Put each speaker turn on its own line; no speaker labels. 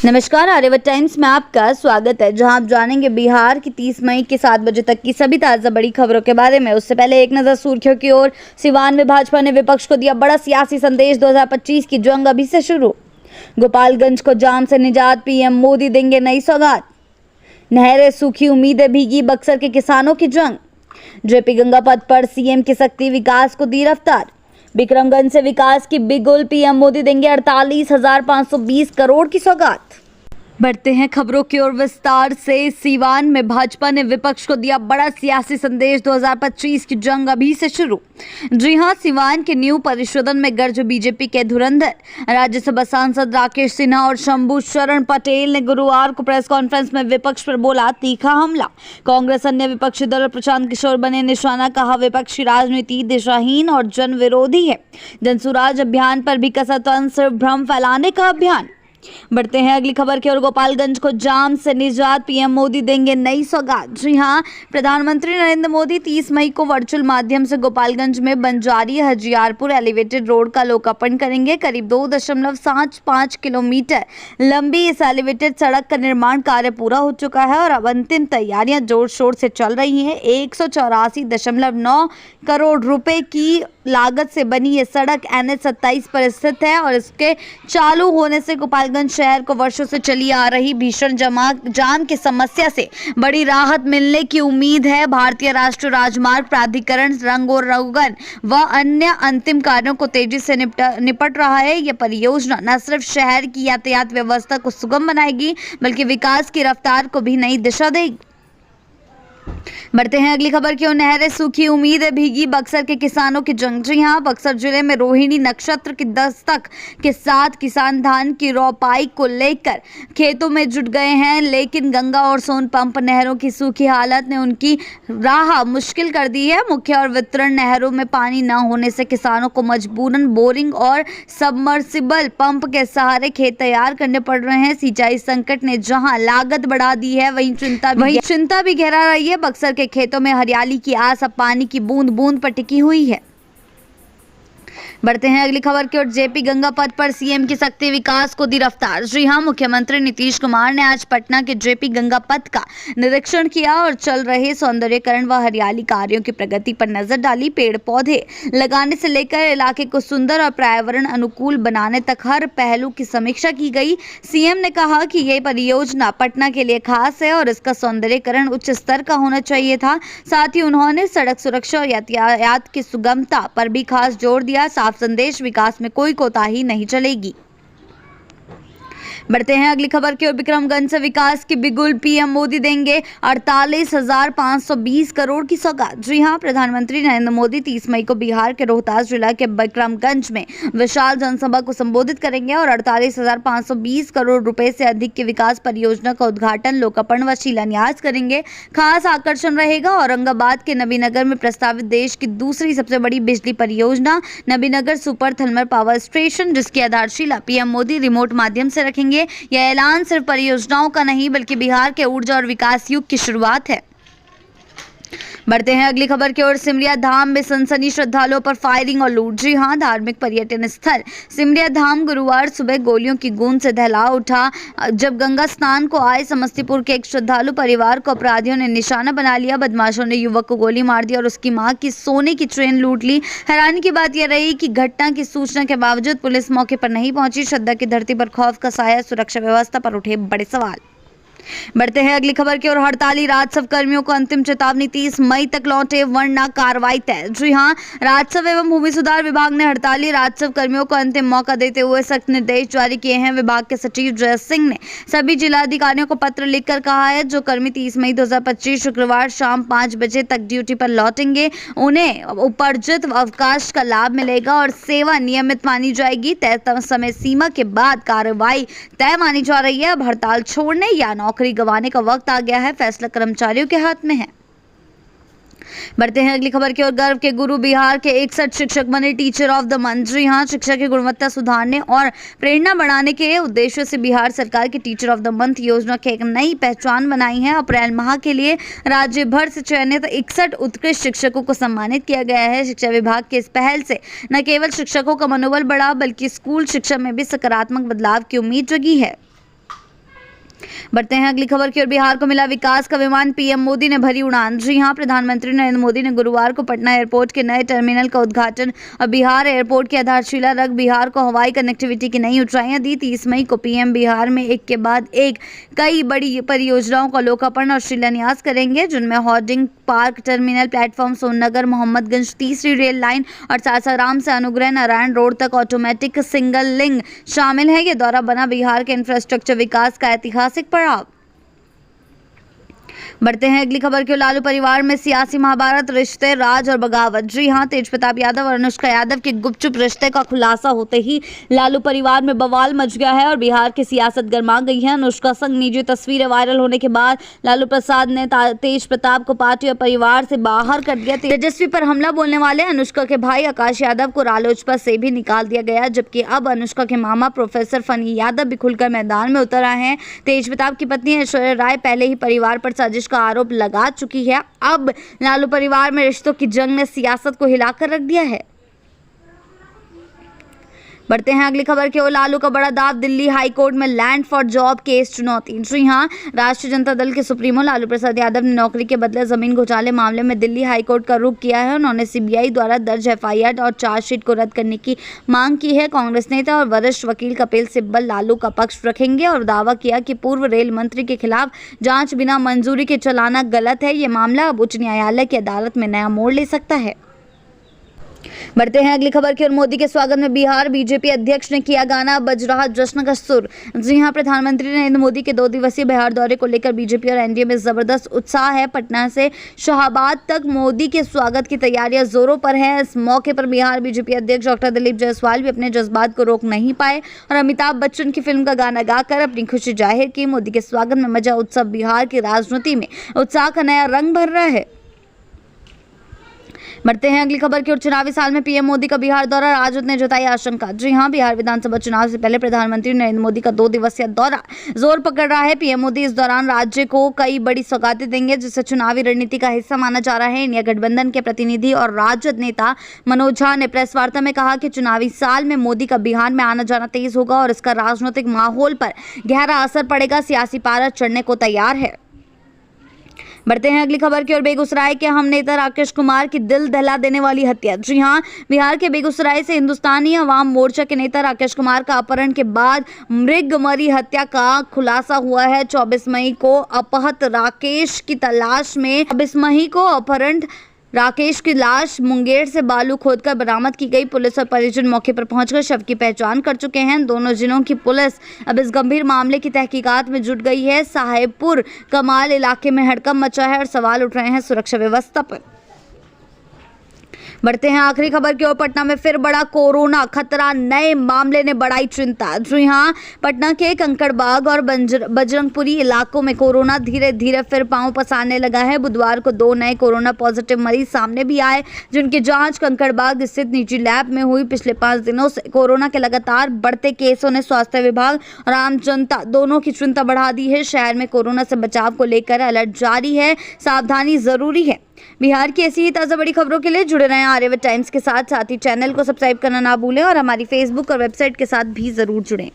नमस्कार, आर्यव्रत टाइम्स में आपका स्वागत है, जहां आप जानेंगे बिहार की 30 मई के 7 बजे तक की सभी ताजा बड़ी खबरों के बारे में। उससे पहले एक नजर सुर्खियों की ओर। सिवान में भाजपा ने विपक्ष को दिया बड़ा सियासी संदेश। 2025 की जंग अभी से शुरू। गोपालगंज को जाम से निजात, पीएम मोदी देंगे नई सौगात। नहरें सूखी, उम्मीदें भीगी, बक्सर के किसानों की जंग। जेपी गंगा पथ पर सीएम की शक्ति, विकास को दी रफ्तार। विक्रमगंज से विकास की बिगुल, पीएम मोदी देंगे 48,520 करोड़ की सौगात। बढ़ते हैं खबरों की ओर विस्तार से। सिवान में भाजपा ने विपक्ष को दिया बड़ा सियासी संदेश। 2025 की जंग अभी से शुरू। जी हां, सिवान के न्यू परिषदन में गर्ज बीजेपी के धुरंधर राज्यसभा सांसद राकेश सिन्हा और शंभू शरण पटेल ने गुरुवार को प्रेस कॉन्फ्रेंस में विपक्ष पर बोला तीखा हमला। कांग्रेस अन्य विपक्षी दल प्रशांत किशोर बने निशाना। कहा, विपक्षी राजनीति दिशाहीन और जन विरोधी है। जनसुराज अभियान पर भी कसा तंज, सिर्फ भ्रम फैलाने का अभियान। बढ़ते हैं अगली खबर की ओर। गोपालगंज को जाम से निजात, पीएम मोदी देंगे नई सौगात। जी हां, प्रधानमंत्री नरेंद्र मोदी 30 मई को वर्चुअल माध्यम से गोपालगंज में बंजारी हजियारपुर एलिवेटेड रोड का लोकार्पण करेंगे। करीब 2.75 किलोमीटर लंबी इस एलिवेटेड सड़क का निर्माण कार्य पूरा हो चुका है और अब अंतिम तैयारियां जोर शोर से चल रही हैं। 184.9 करोड़ रुपए की लागत से बनी ये सड़क NH-27 पर स्थित है और इसके चालू होने से गोपालगंज शहर को वर्षों से चली आ रही भीषण जाम की समस्या से बड़ी राहत मिलने की उम्मीद है। भारतीय राष्ट्रीय राजमार्ग प्राधिकरण रंगोरगन व अन्य अंतिम कार्यों को तेजी से निपट रहा है। यह परियोजना न सिर्फ शहर की यातायात व्यवस्था को सुगम बनाएगी बल्कि विकास की रफ्तार को भी नई दिशा देगी। बढ़ते हैं अगली खबर की ओर। नहरें सूखी, उम्मीदें भीगी, बक्सर के किसानों की जंग। जी हां, बक्सर जिले में रोहिणी नक्षत्र की दस्तक के साथ किसान धान की रोपाई को लेकर खेतों में जुट गए हैं, लेकिन गंगा और सोन पंप नहरों की सूखी हालत ने उनकी राह मुश्किल कर दी है। मुख्य और वितरण नहरों में पानी न होने से किसानों को मजबूरन बोरिंग और सबमर्सिबल पंप के सहारे खेत तैयार करने पड़ रहे हैं। सिंचाई संकट ने जहां लागत बढ़ा दी है, वहीं चिंता भी गहरा रही है। बक्सर के खेतों में हरियाली की आस अब पानी की बूंद बूंद पर टिकी हुई है। बढ़ते हैं अगली खबर की ओर। जेपी गंगा पथ पर सीएम की शक्ति, विकास को दी रफ्तार। जी हां, मुख्यमंत्री नीतीश कुमार ने आज पटना के जेपी गंगा पथ का निरीक्षण किया और चल रहे सौंदर्यीकरण व हरियाली कार्यों की प्रगति पर नजर डाली। पेड़ पौधे लगाने से लेकर इलाके को सुंदर और पर्यावरण अनुकूल बनाने तक हर पहलू की समीक्षा की गई। सीएम ने कहा कि यह परियोजना पटना के लिए खास है और इसका सौंदर्यीकरण उच्च स्तर का होना चाहिए था। साथ ही उन्होंने सड़क सुरक्षा और यातायात की सुगमता पर भी खास जोर दिया। साफ संदेश, विकास में कोई कोताही नहीं चलेगी। बढ़ते हैं अगली खबर की ओर। विक्रमगंज से विकास की बिगुल, पीएम मोदी देंगे 48,520 करोड़ की सौगात। जी हां, प्रधानमंत्री नरेंद्र मोदी 30 मई को बिहार के रोहतास जिला के विक्रमगंज में विशाल जनसभा को संबोधित करेंगे और 48,520 करोड़ रुपए से अधिक की विकास परियोजना का उद्घाटन, लोकार्पण व शिलान्यास करेंगे। खास आकर्षण रहेगा औरंगाबाद के नबीनगर में प्रस्तावित देश की दूसरी सबसे बड़ी बिजली परियोजना Nabinagar super thermal power station, जिसकी आधारशिला पीएम मोदी रिमोट माध्यम से रखेंगे। यह ऐलान सिर्फ परियोजनाओं का नहीं बल्कि बिहार के ऊर्जा और विकास युग की शुरुआत है। बढ़ते हैं अगली खबर की ओर। सिमरिया धाम में सनसनी, श्रद्धालुओं पर फायरिंग और लूट। जी हां, धार्मिक पर्यटन स्थल सिमरिया धाम गुरुवार सुबह गोलियों की गूंज से दहला उठा जब गंगा स्नान को आए समस्तीपुर के एक श्रद्धालु परिवार को अपराधियों ने निशाना बना लिया। बदमाशों ने युवक को गोली मार दी और उसकी मां की सोने की ट्रेन लूट ली। हैरानी की बात यह रही कि घटना की सूचना के बावजूद पुलिस मौके पर नहीं पहुंची। श्रद्धा की धरती पर खौफ का साया, सुरक्षा व्यवस्था पर उठे बड़े सवाल। बढ़ते हैं अगली खबर की ओर। हड़ताली राजस्व कर्मियों को अंतिम चेतावनी, 30 मई तक लौटे वरना कार्रवाई तय। जी हां, राजस्व एवं भूमि सुधार विभाग ने हड़ताली राजस्व कर्मियों को अंतिम मौका देते हुए सख्त निर्देश जारी किए हैं। विभाग के सचिव जय सिंह ने सभी जिलाधिकारियों को पत्र लिखकर कहा है, जो कर्मी 30 मई 2025 शुक्रवार शाम 5 बजे तक ड्यूटी पर लौटेंगे उन्हें उपार्जित अवकाश का लाभ मिलेगा और सेवा नियमित मानी जाएगी। तय समय सीमा के बाद कार्रवाई तय मानी जा रही है। अब हड़ताल छोड़ने या नौकरी गंवाने का वक्त आ गया है, फैसला कर्मचारियों के हाथ में है। बढ़ते हैं अगली खबर की ओर। गर्व के गुरु, बिहार के 61 शिक्षक बने टीचर ऑफ द मंथ। जी हां, शिक्षा की गुणवत्ता सुधारने और प्रेरणा बढ़ाने के उद्देश्य से बिहार सरकार की टीचर ऑफ द मंथ योजना की एक नई पहचान बनाई है। अप्रैल माह के लिए राज्य भर से चयनित 61 उत्कृष्ट शिक्षकों को सम्मानित किया गया है। शिक्षा विभाग की इस पहल से न केवल शिक्षकों का मनोबल बढ़ा बल्कि स्कूल शिक्षा में भी सकारात्मक बदलाव की उम्मीद जगी है। बढ़ते हैं अगली खबर की ओर। बिहार को मिला विकास का विमान, पीएम मोदी ने भरी उड़ान। जी हां, प्रधानमंत्री नरेंद्र मोदी ने गुरुवार को पटना एयरपोर्ट के नए टर्मिनल का उद्घाटन और बिहार एयरपोर्ट की आधारशिला रख बिहार को हवाई कनेक्टिविटी की नई ऊंचाइयां दी। 30 मई को पीएम बिहार में एक के बाद एक कई बड़ी परियोजनाओं का लोकार्पण और शिलान्यास करेंगे, जिनमें hoarding park, terminal platform, Sonnagar Mohammadganj तीसरी रेल लाइन और सासाराम से अनुग्रह नारायण रोड तक ऑटोमेटिक सिंगल लिंक शामिल है। ये दौरा बना बिहार के इंफ्रास्ट्रक्चर विकास का ऐतिहासिक पड़ाव। बढ़ते हैं अगली खबर की। लालू परिवार में सियासी महाभारत, रिश्ते, राज और बगावत। जी हां, तेज प्रताप यादव और अनुष्का यादव के गुपचुप रिश्ते का खुलासा होते ही लालू परिवार में बवाल मच गया है और बिहार की सियासत गर्मा गई है। अनुष्का संग निजी तस्वीरें वायरल होने के बाद लालू प्रसाद ने तेज प्रताप को पार्टी और परिवार से बाहर कर दिया। तेजस्वी पर हमला बोलने वाले अनुष्का के भाई आकाश यादव को रालोजपा से भी निकाल दिया गया, जबकि अब अनुष्का के मामा प्रोफेसर फनी यादव भी खुलकर मैदान में उतर आए हैं। तेज प्रताप की पत्नी ऐश्वर्या राय पहले ही परिवार पर साजिश का आरोप लगा चुकी है। अब लालू परिवार में रिश्तों की जंग ने सियासत को हिलाकर रख दिया है। बढ़ते हैं अगली खबर की ओर। लालू का बड़ा दाव, दिल्ली हाई कोर्ट में लैंड फॉर जॉब केस चुनौती। जी हां, राष्ट्रीय जनता दल के सुप्रीमो लालू प्रसाद यादव ने नौकरी के बदले जमीन घोटाले मामले में दिल्ली हाई कोर्ट का रुख किया है। उन्होंने सीबीआई द्वारा दर्ज एफआईआर और चार्जशीट को रद्द करने की मांग की है। कांग्रेस नेता और वरिष्ठ वकील कपिल सिब्बल लालू का पक्ष रखेंगे और दावा किया कि पूर्व रेल मंत्री के खिलाफ जांच बिना मंजूरी के चलाना गलत है। ये मामला अब उच्च न्यायालय की अदालत में नया मोड़ ले सकता है। बढ़ते हैं अगली खबर की ओर। मोदी के स्वागत में बिहार बीजेपी अध्यक्ष ने किया गाना, बज रहा जश्न का सुर। जी हां, प्रधानमंत्री नरेंद्र मोदी के 2 दिवसीय बिहार दौरे को लेकर बीजेपी और एनडीए में जबरदस्त उत्साह है। पटना से शाहाबाद तक मोदी के स्वागत की तैयारियां जोरों पर है। इस मौके पर बिहार बीजेपी अध्यक्ष डॉक्टर दिलीप जायसवाल भी अपने जज्बात को रोक नहीं पाए और अमिताभ बच्चन की फिल्म का गाना गाकर अपनी खुशी जाहिर की। मोदी के स्वागत में मजा उत्सव बिहार की राजनीति में उत्साह का नया रंग भर रहा है। बढ़ते हैं अगली खबर की ओर। चुनावी साल में पीएम मोदी का बिहार दौरा, राजद ने जताई आशंका। जी हां, बिहार विधानसभा चुनाव से पहले प्रधानमंत्री नरेंद्र मोदी का 2 दिवसीय दौरा जोर पकड़ रहा है। पीएम मोदी इस दौरान राज्य को कई बड़ी सौगातें देंगे, जिसे चुनावी रणनीति का हिस्सा माना जा रहा है। इंडिया गठबंधन के प्रतिनिधि और राजद नेता मनोज झा ने प्रेस वार्ता में कहा कि चुनावी साल में मोदी का बिहार में आना जाना तेज होगा और इसका राजनीतिक माहौल पर गहरा असर पड़ेगा। सियासी पारा चढ़ने को तैयार है। बढ़ते हैं अगली खबर की ओर। बेगूसराय के हम नेता राकेश कुमार की दिल दहला देने वाली हत्या। जी हां, बिहार के बेगूसराय से हिंदुस्तानी अवाम मोर्चा के नेता राकेश कुमार का अपहरण के बाद मृगमरी हत्या का खुलासा हुआ है। 24 मई को अपहृत राकेश की तलाश में 24 मई को अपहरण राकेश की लाश मुंगेर से बालू खोदकर बरामद की गई। पुलिस और परिजन मौके पर पहुंचकर शव की पहचान कर चुके हैं। दोनों जिलों की पुलिस अब इस गंभीर मामले की तहकीकात में जुट गई है। साहेबपुर कमाल इलाके में हड़कंप मचा है और सवाल उठ रहे हैं सुरक्षा व्यवस्था पर। बढ़ते हैं आखिरी खबर की ओर। पटना में फिर बड़ा कोरोना खतरा, नए मामले ने बढ़ाई चिंता। जी हां, पटना के कंकड़बाग और बजरंगपुरी इलाकों में कोरोना धीरे धीरे फिर पांव पसारने लगा है। बुधवार को 2 नए कोरोना पॉजिटिव मरीज सामने भी आए, जिनकी जांच कंकड़बाग स्थित निजी लैब में हुई। पिछले 5 दिनों से कोरोना के लगातार बढ़ते केसों ने स्वास्थ्य विभाग और आम जनता दोनों की चिंता बढ़ा दी है। शहर में कोरोना से बचाव को लेकर अलर्ट जारी है, सावधानी जरूरी है। बिहार की ऐसी ही ताज़ा बड़ी खबरों के लिए जुड़े रहें आर्यवर्त टाइम्स के साथ ही चैनल को सब्सक्राइब करना ना भूलें और हमारी फेसबुक और वेबसाइट के साथ भी जरूर जुड़ें।